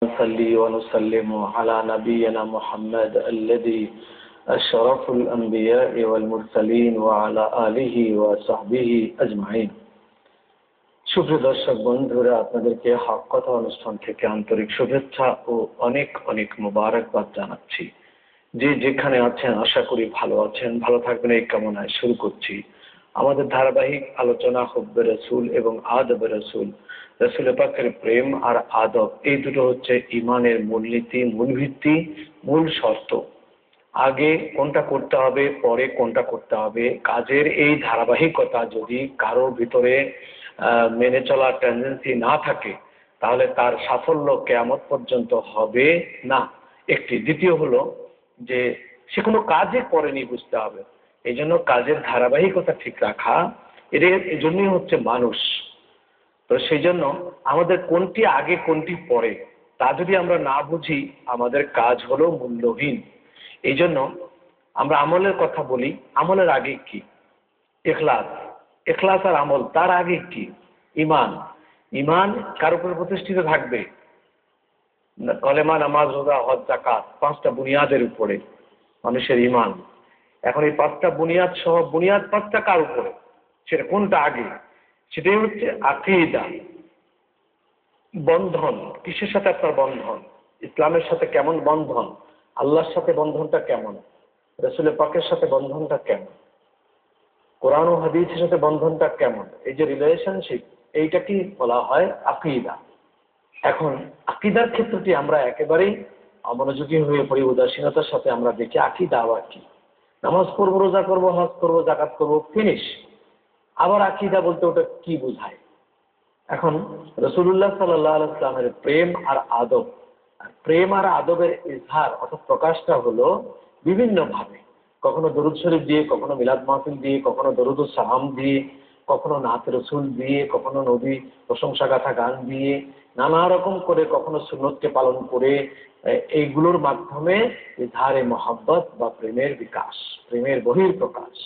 نصلي ونسلم على نبينا محمد الذي أشرف الأنبياء والمرسلين وعلى آله وصحبه أجمعين। সুপ্রিয় দর্শক বন্ধুরা, আপনাদেরকে হক কথা অনুষ্ঠান থেকে আন্তরিক শুভেচ্ছা ও অনেক অনেক মোবারকবাদ জানাচ্ছি। যে যেখানে আছেন আশা করি ভালো আছেন, ভালো থাকবেন এই কামনায় শুরু করছি আমাদের ধারাবাহিক আলোচনা হুব্বে রসুল এবং আদবে রসুল। রসুল পাকের প্রেম আর আদব এই দুটো হচ্ছে ইমানের মূলনীতি, মূল ভিত্তি, মূল শর্ত। আগে কোনটা করতে হবে, পরে কোনটা করতে হবে, কাজের এই ধারাবাহিকতা যদি কারোর ভিতরে মেনে চলার টেন্ডেন্সি না থাকে তাহলে তার সাফল্য কিয়ামত পর্যন্ত হবে না। একটি। দ্বিতীয় হলো যে সে কোনো কাজে করেনি, বুঝতে হবে। এই জন্য কাজের ধারাবাহিকতা ঠিক রাখা, এই জন্যই হচ্ছে মানুষ। তো সেই জন্য আমাদের কোনটি আগে কোনটি পরে তা যদি আমরা না বুঝি আমাদের কাজ হলো মূল্যহীন। এই জন্য আমরা আমলের কথা বলি। আমলের আগে কি? ইখলাস। ইখলাস আর আমল, তার আগে কি? ইমান। ইমান কার উপর প্রতিষ্ঠিত থাকবে? কলেমা, নামাজ, রোজা, হজ, যাকাত, পাঁচটা বুনিয়াদের উপরে মানুষের ইমান। এখন এই পাঁচটা বুনিয়াদ সহ বুনিয়াদ পাঁচটা কার উপরে? সেটা কোনটা আগে? সেটাই হচ্ছে আকীদা, বন্ধন। কিসের সাথে আপনার বন্ধন? ইসলামের সাথে কেমন বন্ধন? আল্লাহর সাথে বন্ধনটা কেমন? রাসূল পাকের সাথে বন্ধনটা কেমন? কোরআন ও হাদিসের সাথে বন্ধনটা কেমন? এই যে রিলেশনশিপ, এইটা কি বলা হয়? আকীদা। এখন আকীদার ক্ষেত্রটি আমরা একেবারেই অমনোযোগী হয়ে পড়ি, উদাসীনতার সাথে আমরা দেখি আকীদা আবার কি? নামাজ পড়বো, রোজা করবো, হজ করবো, যাকাত করবো, ফিনিশ। আবার আকীদা বলতে ওটা কি বোঝায়? এখন রাসূলুল্লাহ সাল্লাল্লাহু আলাইহি ওয়াসাল্লামের প্রেম আর আদব, প্রেম আর আদবের ইজহার অর্থাৎ প্রকাশটা হলো বিভিন্ন ভাবে। কখনো দরুদ শরীফ দিয়ে, কখনো মিলাদ মাহফিল দিয়ে, কখনো দরুদ ও সালাম দিয়ে, কখনো নাত রসুল দিয়ে, কখনো নবী প্রশংসা গাথা গান দিয়ে, নানা রকম করে, কখনো সুন্নতকে পালন করে, এইগুলোর মাধ্যমে ইজহারে মহব্বত বা প্রেমের বিকাশ, প্রেমের বহিঃপ্রকাশ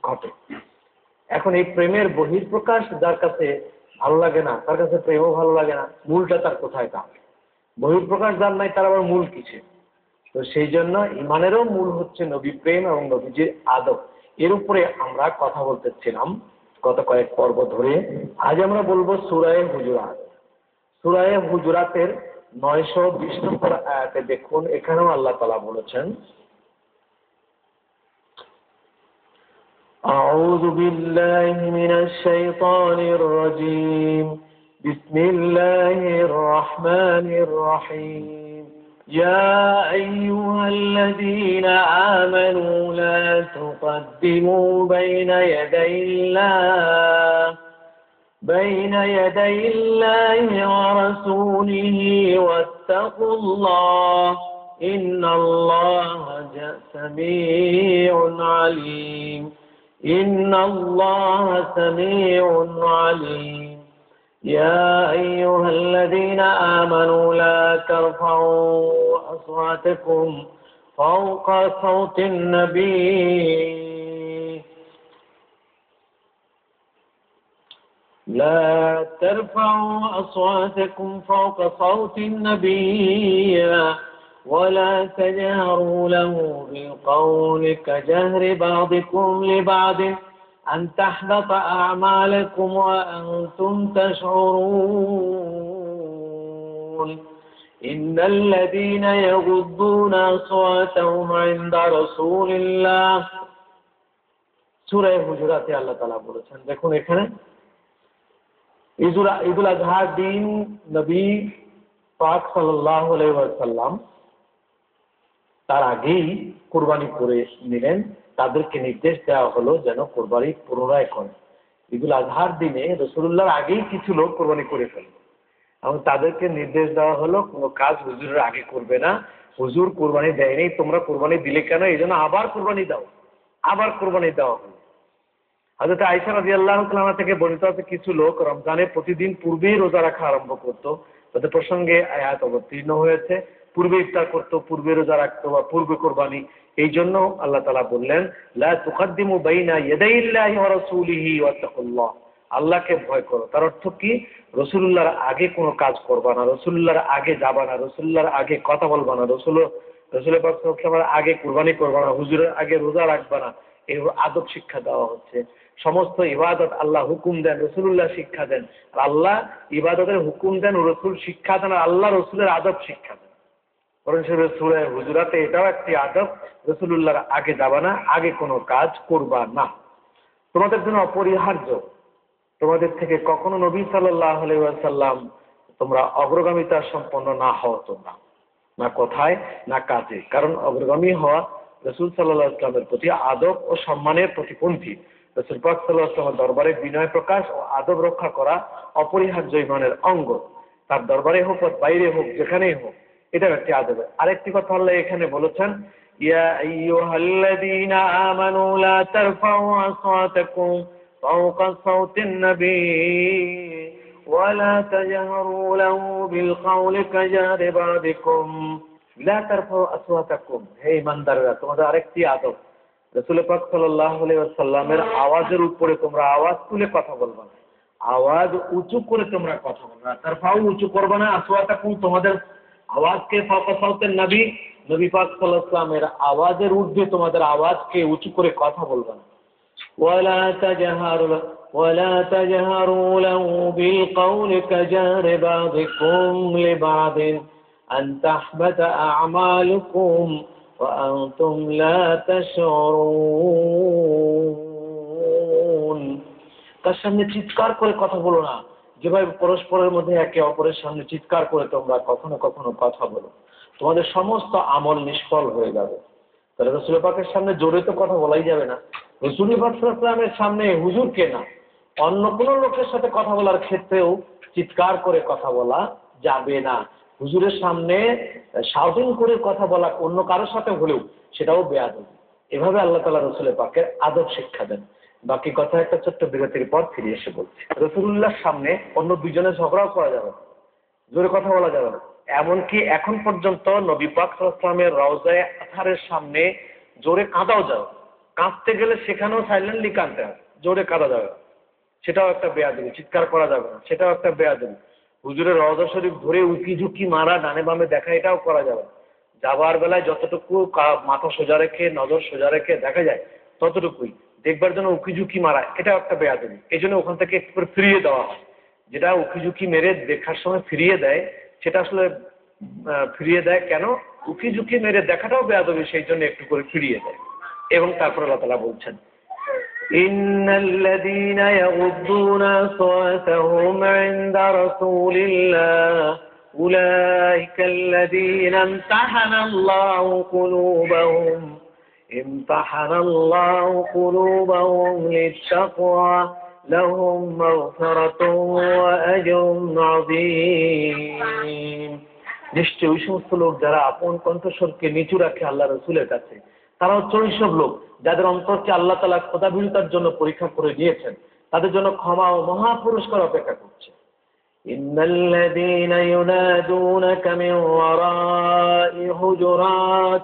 ঘটে। এখন এই প্রেমের বহিঃপ্রকাশ যার কাছে ভালো লাগে না, তার কাছে প্রেমও ভালো লাগে না। মূলটা তার কোথায়? তাহলে বহিঃপ্রকাশ যার নাই, তার আবার মূল কিসে? তো সেই জন্য ইমানেরও মূল হচ্ছে নবী প্রেম এবং নবীজির আদব। এর উপরে আমরা কথা বলতেছিলাম গত কয়েক পর্ব ধরে। আজ আমরা বলবো সূরা হুজুরাত। সূরা হুজুরাতের 920 নম্বর আয়াতে দেখুন, এখানেও আল্লাহ তাআলা বলেছেন, আউযু বিল্লাহি মিনাশ শাইতানির রাজীম, বিসমিল্লাহির রহমানির রহিম, ইয়া আইয়ুহাল্লাযীনা আমানু লা তুকদ্দিমু بين يدي الله ورسوله واتقوا الله إن الله سميع عليم إن الله سميع عليم يا أيها الذين آمنوا لا ترفعوا أصواتكم فوق صوت النبي لا ترفعوا أصواتكم فوق صوت النبي ولا تجهروا له بالقول كجهر بعضكم لبعض أن تحبط أعمالكم وأنتم تشعرون إن الذين يغضون أصواتهم عند رسول الله সূরা হুজুরাতে আল্লাহ তাআলা বলেছেন। দেখুন এখানে ঈদুল আজহার দিন নবী পাক সাল্লাল্লাহু আলাইহি ওয়াসাল্লাম তার আগেই কুরবানি করে নিলেন। তাদেরকে নির্দেশ দেওয়া হলো যেন কুরবানি পুনরায় করে। ঈদুল আজহার দিনে রাসূলুল্লাহর আগেই কিছু লোক কুরবানি করে ফেলল এবং তাদেরকে নির্দেশ দেওয়া হলো কোনো কাজ হুজুরের আগে করবে না। হুজুর কুরবানি দেয়নি, তোমরা কুরবানি দিলে কেন? এই জন্য আবার কুরবানি দাও। আবার কুরবানি দেওয়া হলো। হযরত আয়েশা রাদিয়াল্লাহু তাআলা থেকে বর্ণিত আছে, কিছু লোক রমজানের প্রতিদিন পূর্বেই রোজা রাখা আরম্ভ করত। তাদের প্রসঙ্গে আয়াত অবতীর্ণ হয়েছে, পূর্বে ইফতার করতো, পূর্বে রোজা রাখতো বা পূর্বে কোরবানি। এই জন্য আল্লাহ তাআলা বললেন, লা তুকদ্দিমু বাইনা ইয়াদাইল্লাহি ওয়া রাসূলিহি ওয়াত্তাকুল্লাহ। আল্লাহকে ভয় করো। তার অর্থ কি? রাসূলুল্লাহর আগে কোনো কাজ করবা না, রাসূলুল্লাহর আগে যাবা না, রাসূলুল্লাহর আগে কথা বলবা না, রাসূলের পাক সাল্লাল্লাহু আলাইহি ওয়াসাল্লামের আগে কুরবানি করবা না, হুজুরের আগে রোজা রাখবা না। এই আদব শিক্ষা দেওয়া হচ্ছে। সমস্ত ইবাদত আল্লাহ হুকুম দেন, রাসূলুল্লাহ শিক্ষা দেন। আর আল্লাহ ইবাদতের হুকুম দেন, রাসূল শিক্ষা দেন, আর আল্লাহ রাসূলের আদব শিক্ষা দেন। কোরআন শরীফের সূরা হুজুরাতে এটাও একটি আদব, রাসূলুল্লাহর আগে যাবা না, আগে কোনো কাজ করবা না। তোমাদের জন্য অপরিহার্য, তোমাদের থেকে কখনো নবী সাল্লাল্লাহু আলাইহি ওয়াসাল্লাম তোমরা অগ্রগামিতা সম্পন্ন না হও, তোমরা না কথায় না কাজে। কারণ অগ্রগামী হওয়া রাসূল সাল্লাল্লাহু আলাইহি ওয়াসাল্লামের প্রতি আদব ও সম্মানের প্রতিপন্থী। রাসূল পাক সাল্লাল্লাহু আলাইহি ওয়াসাল্লামের দরবারে বিনয় প্রকাশ ও আদব রক্ষা করা অপরিহার্য ইমানের অঙ্গ। তার দরবারে হোক বা বাইরে হোক, যেখানেই হোক, এটা একটি আদব। আরেকটি কথা আল্লাহ এখানে বলেছেন, ইয়া আইয়ুহাল্লাযীনা আমানু লা তারফাউ আসওয়াতাকুম ফাওকা সাওতিন নবী ওয়া লা তাজহারু লাহু বিল কওলি কাজারি বা'দিকুম লা তারফাউ আসওয়াতাকুম। হে ঈমানদাররা, তোমাদের আরেকটি আদব, রাসূল পাক সাল্লাল্লাহু আলাইহি ওয়াসাল্লামের আওয়াজের উপরে তোমরা আওয়াজ তুলে কথা বলবা না, আওয়াজ উঁচু করে তোমরা কথা বলবা না। তারফাউ উঁচু করবা না, আসওয়াতাকুম তোমাদের আওয়াজকে, ফাওকা সাওতিন নবী, নবী পাক সাল্লাল্লাহু আলাইহি ওয়াসাল্লামের আওয়াজের ঊর্ধ্বে তোমাদের আওয়াজকে উঁচু করে কথা বলবা না। ওয়ালা তাজহারু লাহু বিল কওলি কাজারি বা'দিকুম লিবা'দিন আন তাহবাতা আ'মালুকুম ওয়া আনতুম লা তাশউরুন। তার সামনে চিৎকার করে কথা বলো না, যেভাবে পরস্পরের মধ্যে একে অপরের সামনে চিৎকার করে তোমরা কখনো কখনো কথা বলো, তোমাদের সমস্ত আমল নিষ্ফল হয়ে যাবে। তাহলে রাসূল পাকের সামনে জোরে তো কথা বলাই যাবে না। রাসূল পাক সাল্লাল্লাহু আলাইহি ওয়াসাল্লামের সামনে হুজুরকে না, অন্য কোনো লোকের সাথে কথা বলার ক্ষেত্রেও চিৎকার করে কথা বলা যাবে না। হুজুরের সামনে শাউটিং করে কথা বলা অন্য কারোর সাথে হলেও সেটাও বেয়াদবি। এভাবে আল্লাহ তাআলা রাসূল পাকের আদব শিক্ষা দেন। বাকি কথা একটা ছোট্ট বিরতির পর ফিরে এসে বলছি। রাসূলুল্লাহর সামনে অন্য দুইজনের ঝগড়াও করা যাবে না, জোরে কথা বলা যাবে না। এমনকি এখন পর্যন্ত নবী পাক সাল্লাল্লাহু আলাইহি ওয়াসাল্লামের রওজায়ে আতহারের সামনে জোরে কাঁদাও যাবে, কাঁদতে গেলে সেখানেও সাইলেন্টলি কাঁদতে হবে, জোরে কাঁদা যাবে না, সেটাও একটা বেয়াদবি। চিৎকার করা যাবে না, সেটাও একটা বেয়াদবি। হুজুরের রওজা শরীফ ধরে উকি ঝুঁকি মারা, ডানে বামে দেখা, এটাও করা যাবে না। যাবার বেলায় যতটুকু মাথা সোজা রেখে, নজর সোজা রেখে দেখা যায় ততটুকুই দেখবার জন্য উকি ঝুঁকি মারা, এটাও একটা বেয়াদবি। এই জন্য ওখান থেকে একটু করে ফিরিয়ে দেওয়া হয়। যেটা উকি ঝুঁকি মেরে দেখার সময় ফিরিয়ে দেয়, সেটা আসলে ফিরিয়ে দেয় কেন? উকি ঝুঁকি মেরে দেখাটাও বেয়াদবি, সেই জন্য একটু করে ফিরিয়ে দেয়। এবং তারপর আল্লাহ তাআলা বলছেন, ইন্নাল্লাযীনা ইয়াগুদ্দুনা আসওয়াতাহুম ইনদা রাসূলিল্লাহ উলাইকাল্লাযীনা ইমতাহানাল্লাহু কুলুবাহুম লিত-তাকওয়া লাহুম মাগফিরাতুন ওয়া আজরুন আযীম। নিশ্চয়ই ওই সমস্ত লোক যারা আপন কণ্ঠস্বরকে নিচু রাখে আল্লাহ রাসূলের কাছে, তারা হচ্ছে ওইসব লোক যাদের অন্তরকে আল্লাহ তাআলা খোদাভীরুতার জন্য পরীক্ষা করে দিয়েছেন, তাদের জন্য ক্ষমা ও মহা পুরস্কার অপেক্ষা করছে। ইন্নাল্লাযীনা ইউনাদুনাকা মিন ওয়ারাই হুজুরাত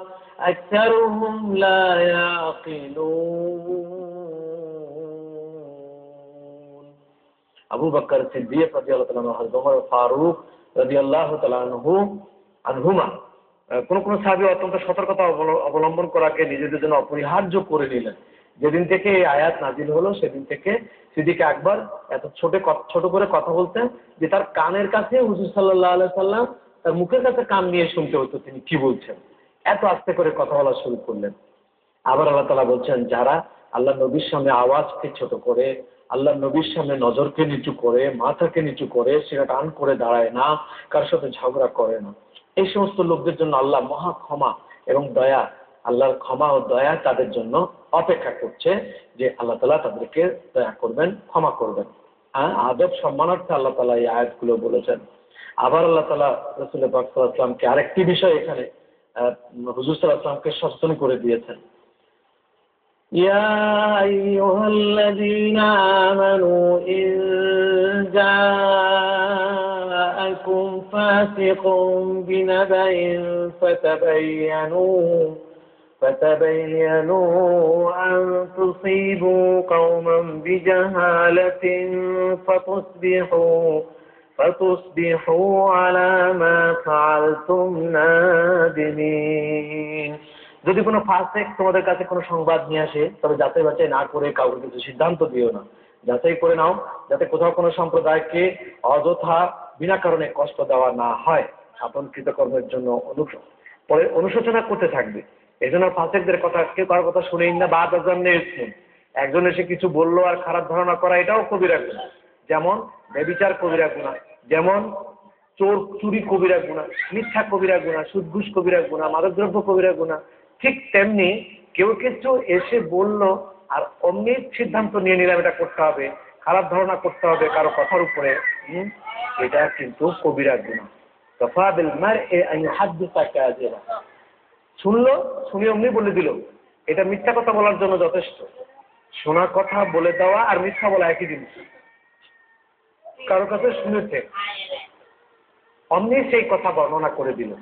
আকসারুহুম লা ইয়াকিলুন। আবু বকর সিদ্দিক রাদিয়াল্লাহু তাআলা আনহু, হযরত ওমর ফারুক রাদিয়াল্লাহু তাআলা আনহুমা কোন কোন সাহাবী অত্যন্ত সতর্কতা অবলম্বন করাকে নিজেদের জন্য অপরিহার্য করে নিলেন। যেদিন থেকে এই আয়াত নাজিল হলো সেদিন থেকে সিদ্দিক আকবর এত ছোট করে কথা বলতেন যে তার কানের কাছে হুজুর সাল্লাল্লাহু আলাইহি সাল্লাম তার মুখের কাছে কান নিয়ে শুনতে হতো তিনি কি বলছেন। এত আস্তে করে কথা বলা শুরু করলেন। আবার আল্লাহ তাআলা বলছেন, যারা আল্লাহ নবীর সামনে আওয়াজকে ছোট করে, আল্লাহ নবীর সামনে নজরকে নিচু করে, মাথাকে নিচু করে, সেটা টান করে দাঁড়ায় না, কারোর সাথে ঝগড়া করে না, এই সমস্ত লোকদের জন্য আল্লাহ মহা ক্ষমা এবং দয়া, আল্লাহর ক্ষমা ও দয়া তাদের জন্য অপেক্ষা করছে, যে আল্লাহ তাআলা তাদেরকে দয়া করবেন, ক্ষমা করবেন। আদব সম্মানার্থে আল্লাহ তাআলা এই আয়াতগুলো বলেছেন। আবার আল্লাহ তাআলা রাসূল পাক সাল্লাল্লাহু আলাইহি ওয়াসাল্লামকে আরেকটি বিষয় এখানে হুজুর সাল্লাল্লাহু আলাইহি ওয়াসাল্লামকে সচেতন করে দিয়েছেন। ইয়া আইয়ুহাল্লাযীনা আমানু ইন জাআকুম ফাসিকুম বিনাবাইন ফাতাবায়ানু فتبينوا أن تصيبوا قوما بجهالة فتصبحوا على ما فعلتم نادمين। যদি কোনো ফাসিক তোমাদের কাছে কোনো সংবাদ নিয়ে আসে, তবে যাচাই বাছাই না করে কাউকে কিছু সিদ্ধান্ত দিও না। যাচাই করে নাও, যাতে কোথাও কোনো সম্প্রদায়কে অযথা বিনা কারণে কষ্ট দেওয়া না হয়। আপন কৃতকর্মের জন্য পরে অনুশোচনা করতে থাকবে। এই জন্য ফাসিকদের কথা, কেউ কারোর কথা শুনেই না। বাদ আজান্নে ইসম, একজন এসে কিছু বললো আর খারাপ ধারণা করা, এটাও কবিরা গুনাহ। যেমন ব্যভিচার কবিরা গুনাহ, যেমন চুরি কবিরা গুনাহ, মিথ্যা কবিরা গুনাহ, সুদ ঘুষ কবিরা গুনাহ, মাদকদ্রব্য কবিরা গুনাহ। ঠিক তেমনি কেউ কিছু এসে বলল আর অমনি সিদ্ধান্ত নিয়ে নিলাম এটা করতে হবে, খারাপ ধারণা করতে হবে কারো কথার উপরে, এটা কিন্তু কবিরা গুনাহ। কাফা বিল মারই আন ইউহাদ্দিসা কাযিবা, শুনলো, শুনে অমনি বলে দিল, এটা মিথ্যা কথা বলার জন্য যথেষ্ট। শোনা কথা বলে দেওয়া আর মিথ্যা বলা একই জিনিস। কারো কাছে শুনেছে, অমনি সেই কথা বর্ণনা করে দিল।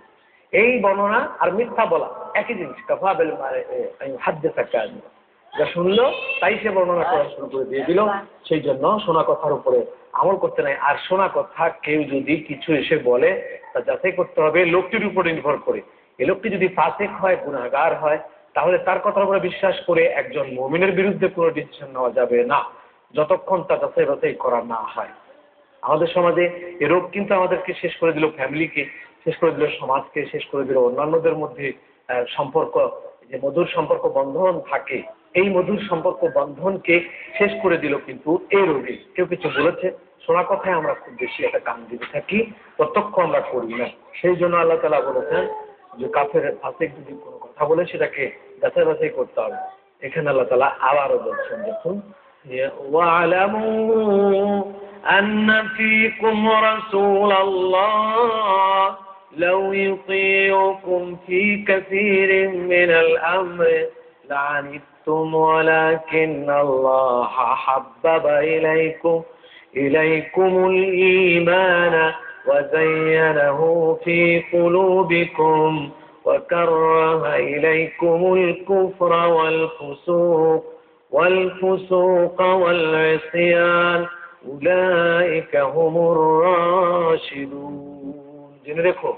এই বর্ণনা আর মিথ্যা বলা একই জিনিস। কাফা বিল মারই আন ইউহাদ্দিসা কাযিবা, যা শুনলো তাই সে বর্ণনা করা শুরু করে দিয়ে দিল। সেই জন্য শোনা কথার উপরে আমল করতে নাই। আর শোনা কথা কেউ যদি কিছু এসে বলে, তা যাচাই করতে হবে লোকটির উপরে নির্ভর করে। এই লোকটি যদি ফাসিক হয়, গুনাহগার হয়, তাহলে তার কথার উপরে বিশ্বাস করে একজন মুমিনের বিরুদ্ধে কোনো ডিসিশন নেওয়া যাবে না, যতক্ষণ তা যাচাই বাছাই করা না হয়। আমাদের সমাজে এই রোগ কিন্তু আমাদেরকে শেষ করে দিল, ফ্যামিলিকে শেষ করে দিল, সমাজকে শেষ করে দিল। অন্যান্যদের মধ্যে সম্পর্ক, যে মধুর সম্পর্ক বন্ধন থাকে, এই মধুর সম্পর্ক বন্ধনকে শেষ করে দিল কিন্তু এই রোগে। কেউ কিছু বলেছে, শোনা কথায় আমরা খুব বেশি একটা কান দিতে থাকি, প্রত্যক্ষ আমরা করি না। সেই জন্য আল্লাহ তাআলা বলেছেন যে কাফের ফাসিক যদি কোনো কথা বলে সেটাকে যাচাই বাছাই করতে হবে। এখানে আল্লাহ তাআলা আবারও বলছেন, দেখুন, ওয়া'লামু আন্না ফীকুম রাসূলাল্লাহ লাউ ইউতিউকুম ফী কাসীরিন মিনাল আমরি লা'আনিতুম ওয়ালাকিন্নাল্লাহা হাব্বাবা ইলাইকুমুল ঈমানা وزينه في قلوبكم وكره إليكم الكفر والفسوق والعصيان أولئك هم الراشدون। জেনে রেখো,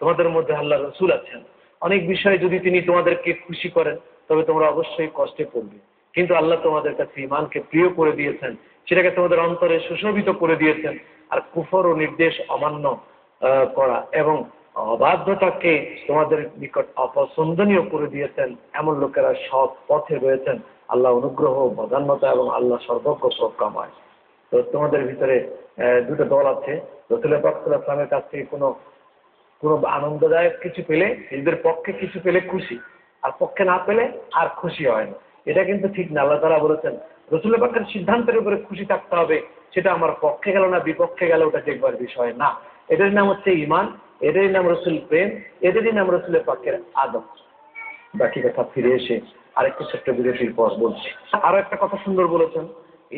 তোমাদের মধ্যে আল্লাহর রাসূল আছেন। অনেক বিষয়ে যদি তিনি তোমাদেরকে খুশি করেন, তবে তোমরা অবশ্যই কষ্টে পড়বে। কিন্তু আল্লাহ তোমাদের কাছে ঈমানকে প্রিয় করে দিয়েছেন, সেটাকে তোমাদের অন্তরে সুশোভিত করে দিয়েছেন। আর কুফর ও নির্দেশ অমান্য করা এবং অবাধ্যতাকে তোমাদের নিকট অপছন্দনীয় করে দিয়েছেন। এমন লোকেরা সব পথে রয়েছেন। আল্লাহ অনুগ্রহ, বদান্যতা এবং আল্লাহ সর্বজ্ঞ প্রজ্ঞাময়। তো তোমাদের ভিতরে দুটো দল আছে। রাসূল পাক সাল্লাল্লাহু আলাইহি ওয়াসাল্লামের কাছ থেকে কোনো আনন্দদায়ক কিছু পেলে, নিজেদের পক্ষে কিছু পেলে খুশি, আর পক্ষে না পেলে আর খুশি হয় না। এটা কিন্তু ঠিক না। আল্লাহ তাআলা বলেছেন রাসূল পাকের সিদ্ধান্তের উপরে খুশি থাকতে হবে। সেটা আমার পক্ষে গেল না বিপক্ষে গেল, ওটা দেখবার বিষয় না। এটার নাম হচ্ছে ঈমান, এটারই নাম রাসূল প্রেম, এটারই নাম রাসূল পাকের আদব। বাকি কথা ফিরে এসে আরেকটা ছোট্ট বিরতির পর বলছি। আরো একটা কথা সুন্দর বলেছেন,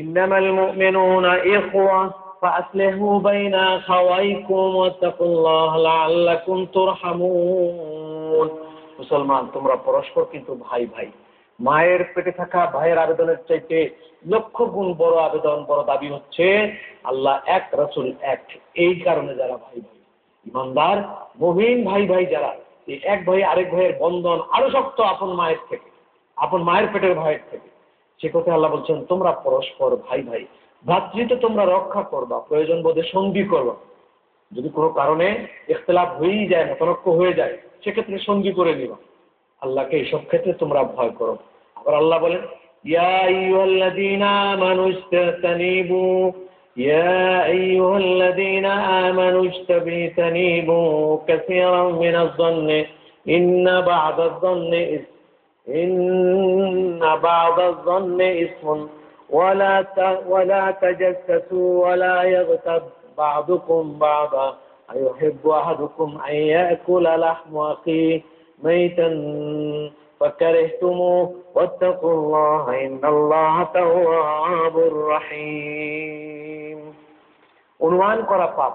ইন্নামাল মুমিনুনা ইখওয়া ফাআসলিহু বাইনা আখাওয়াইকুম ওয়াত্তাকুল্লাহা লাআল্লাকুম তুরহামুন। মুসলমান, তোমরা পরস্পর কিন্তু ভাই ভাই। মায়ের পেটে থাকা ভাইয়ের আবেদনের চাইতে লক্ষ গুণ বড় আবেদন, বড় দাবি হচ্ছে আল্লাহ এক, রাসূল এক। এই কারণে যারা ভাই ভাই, ইমানদার মুমিন ভাই ভাই যারা, এই এক ভাই আরেক ভাইয়ের বন্ধন আরো শক্ত আপন মায়ের থেকে, আপন মায়ের পেটের ভাইয়ের থেকে। সে কথা আল্লাহ বলছেন তোমরা পরস্পর ভাই ভাই। ভ্রাতৃত্ব তোমরা রক্ষা করবা, প্রয়োজন বোধে সন্ধি করবা। যদি কোনো কারণে ইখতিলাফ হয়েই যায়, মতনৈক্য হয়ে যায়, সেক্ষেত্রে সন্ধি করে নিবা। আল্লাহকে এইসব ক্ষেত্রে তোমরা ভয় করো। আবার আল্লাহ বলেন, ইয়া আইয়ুহাল্লাযীনা আমানু ইসতানিবু ইয়া আইয়ুহাল্লাযীনা আমানু ইসতানিবু কাসীরাম মিনাজ-যন্নি ইন্না বা'দাজ-যন্নি ইসমুন ওয়ালা তাজাসসু ওয়ালা ইয়াগতাব বা'দুকুম বা'দা আইয়ুহিব্বু আহাদুকুম আন ইয়াকুলা লাহমা আখিহি মাইতান ফাকারিহতুমুহু ওয়াত্তাকুল্লাহা ইন্নাল্লাহা তাওয়াবুর রহিম। অনুমান করা পাপ,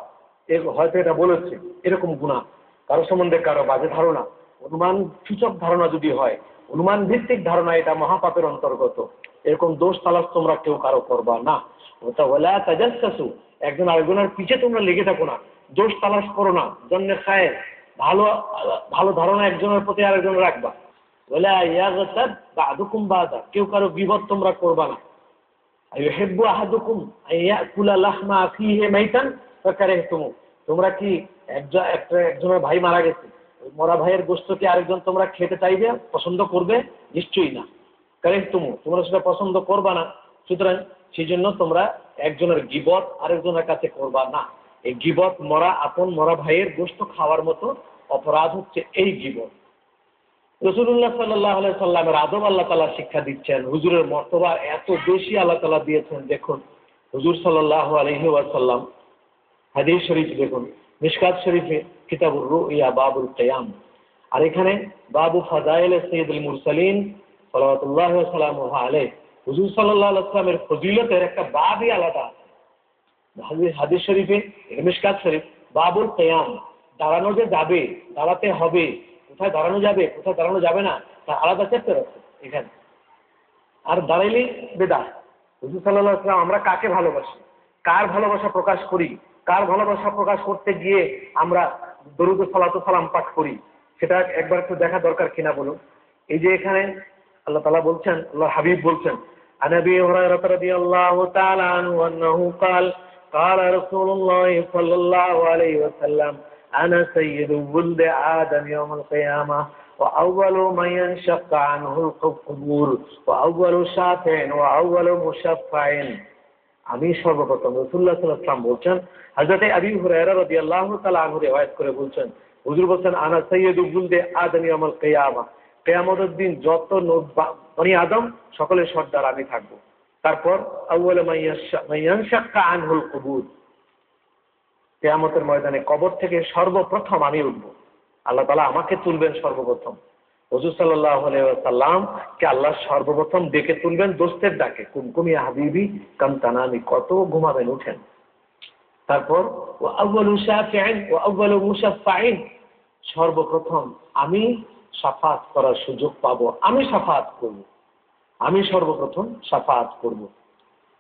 হয়তো এটা বলেছে এরকম গুনাহ, কারো সম্বন্ধে কারো বাজে ধারণা, অনুমান সূচক ধারণা যদি হয়, অনুমান ভিত্তিক ধারণা এটা মহাপাপের অন্তর্গত। এরকম দোষ তালাশ তোমরা কেউ কারো করবা না। ওয়ালা তাজাসসু, একজন আরেকজনের পিছে তোমরা লেগে থাকো না, দোষ তালাশ করো না। জন্যে খায়ের, ভালো ভালো ধারণা একজনের প্রতি আরেকজন রাখবা। ওয়ালা ইয়াগতাব বা'দুকুম বা'দা, কেউ কারো গীবত তোমরা করবা না। আইয়ুহিব্বু আহাদুকুম আইয়াকুলা লাহমা আখিহি মাইতান ফাকারিহতুমু, তোমরা কি একজনের ভাই মারা গেছে, মরা ভাইয়ের গোশত কি আরেকজন তোমরা খেতে চাইবে, পছন্দ করবে? নিশ্চয়ই না। কারিহতুমু, তোমরা সেটা পছন্দ করবা না। সুতরাং সেই জন্য তোমরা একজনের গীবত আরেকজনের কাছে করবা না। এই গীবত, মরা ভাইয়ের গোশত খাওয়ার মতো অপরাধ হচ্ছে এই গীবত। রাসূলুল্লাহ সাল্লাল্লাহু আলাইহি সাল্লামের আদব আল্লাহ তাআলা শিক্ষা দিচ্ছেন, হুজুরের মর্তবা এত বেশি আল্লাহ তাআলা দিয়েছেন। দেখুন হুজুর সাল্লাল্লাহু আলাইহি ওয়াসাল্লাম হাদিস শরীফ দেখুন, মিশকাত শরীফে কিতাবুর রুইয়া বাবুল কিয়াম, আর এখানে বাবু ফাদাইল সাইয়্যিদুল মুরসালিন সাল্লাল্লাহু আলাইহি ওয়াসাল্লাম আলাইহি, হুজুর সাল্লাল্লাহু আলাইহি ওয়াসাল্লামের ফজিলতের একটা বাবই আলাদা। হাদিস শরীফে, মিশকাত শরীফ, বাবুল কিয়াম, দাঁড়ানো যে যাবে, দাঁড়াতে হবে, কোথায় দাঁড়ানো যাবে কোথায় দাঁড়ানো যাবে না তার আলাদা চ্যাপ্টার আছে এখানে। আর দাঁড়াইলেই বেদাত। হুজুর সাল্লাল্লাহু আলাইহি ওয়াসাল্লাম, আমরা কাকে ভালোবাসি, কার ভালোবাসা প্রকাশ করি, কার ভালোবাসা প্রকাশ করতে গিয়ে আমরা দরুদ ও সালাতু সালাম পাঠ করি, সেটা একবার একটু দেখা দরকার কিনা বলুন। এই যে এখানে আল্লাহ তাআলা বলছেন, আল্লাহ হাবিব বলছেন, আন আবি হুরায়রা রাদিয়াল্লাহু তাআলা আনহু আন্নাহু قال قال رسول الله صلى الله عليه وسلم انا سيد ولد آدم يوم القيامة وأول من ينشق عنه القبور وأول شافع وأول مشفع। আমি সর্বপ্রথম, রাসূলুল্লাহ সাল্লাল্লাহু আলাইহি ওয়াসাল্লাম বলছেন, হযরত আবী হুরায়রা রাদিয়াল্লাহু তাআলা আনহু রিওয়ায়াত করে বলছেন, হুজুর বলছেন, আনা সাইয়্যিদু উলদে আদম ইয়াউমুল কিয়ামা, কিয়ামতের দিন যত বনি আদম সকলের সর্দার আমি থাকব। তারপর আউয়ালু মান ইয়ানশাক্কা আনহুল কুবুর, কিয়ামতের ময়দানে কবর থেকে সর্বপ্রথম আমি উঠব, আল্লাহ তাআলা আমাকে তুলবেন সর্বপ্রথম। হুজুর সাল্লাল্লাহু আলাইহি ওয়াসাল্লাম কে আল্লাহ সর্বপ্রথম ডেকে তুলবেন দোস্তের ডাকে, কুমকুম ইয়া হাবিবি কাম তানামি, কত ঘুমাবেন, উঠেন। তারপর ওয়া আউয়ালু শাফিঈন ওয়া আউয়ালু মুশাফফাঈন, সর্বপ্রথম আমি শাফাত করার সুযোগ পাবো, আমি শাফাত করব, আমি সর্বপ্রথম শাফাত করব।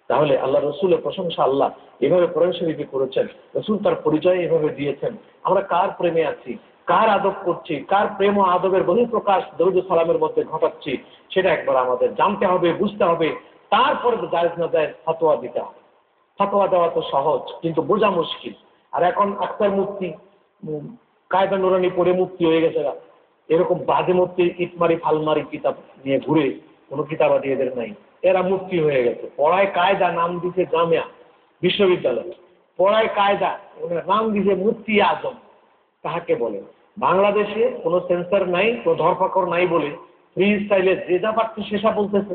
তাহলে আল্লাহ রসুলের প্রশংসা আল্লাহ এভাবে কোরআন শরীফে করেছেন, রসুল তার পরিচয় এভাবে দিয়েছেন। আমরা কার প্রেমে আছি, কার আদব করছি, কার প্রেম ও আদবের বহিঃপ্রকাশ দরুদ সালামের মধ্যে ঘটাচ্ছি, সেটা একবার আমাদের জানতে হবে, বুঝতে হবে। তারপরে জায়েজ না জায়েজ ফতোয়া দিতে হবে। ফতোয়া দেওয়া তো সহজ, কিন্তু বোঝা মুশকিল। আর এখন আক্তার মুফতি কায়দা নুরানি পড়ে মুফতি হয়ে গেছে, এরকম বাজে মুফতি ইটমারি ফালমারি কিতাব নিয়ে ঘুরে, কোনো কিতাবাদি এদের নাই, এরা মুফতি হয়ে গেছে। পড়ায় কায়দা, নাম দিছে জামিয়া বিশ্ববিদ্যালয়, পড়ায় কায়দা, নাম দিছে মুফতি আজম। তাহাকে বলে বাংলাদেশে কোনো সেন্সার নাই, কোনো ধরপাকড় নাই বলে ফ্রি স্টাইলে যে যা পাচ্ছে সেসব বলতেছে।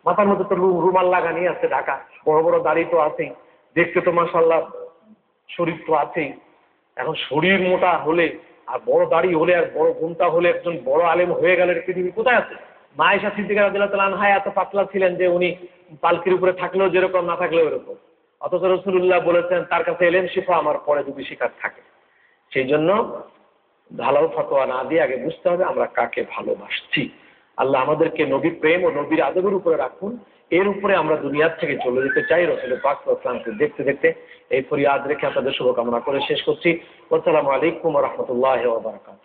মাথার মধ্যে তো রুমাল লাগানি আছে, ঢাকা, বড় বড় দাড়ি তো আছেই, দেখতে তো মাশাআল্লাহ শরীর তো আছেই। এখন শরীর মোটা হলে আর বড় দাড়ি হলে আর বড় ঘুমটা হলে একজন বড় আলেম হয়ে গেলে পৃথিবী কোথায় আছে? মা আয়েশা সিদ্দিকা রাদিয়াল্লাহু তাআলা আনহা এত পাতলা ছিলেন যে উনি পালকির উপরে থাকলেও যেরকম, না থাকলেও এরকম। অথচ রাসূলুল্লাহ বলেছেন তার কাছে এলেম শিখো, আমার পরে যদি শিকার থাকে। সেই জন্য ঢালাও ফতোয়া না দিয়ে আগে বুঝতে হবে আমরা কাকে ভালোবাসছি। আল্লাহ আমাদেরকে নবী প্রেম ও নবীর আদবের উপরে রাখুন। এর উপরে আমরা দুনিয়ার থেকে চলে যেতে চাই। রাসূল পাক সাল্লাল্লাহু আলাইহি ওয়াসাল্লামকে দেখতে দেখতে এই ফরিয়াদ রেখে আপনাদের শুভকামনা করে শেষ করছি। আসসালামু আলাইকুম ওয়া রাহমাতুল্লাহি ওয়া বারাকাতুহু।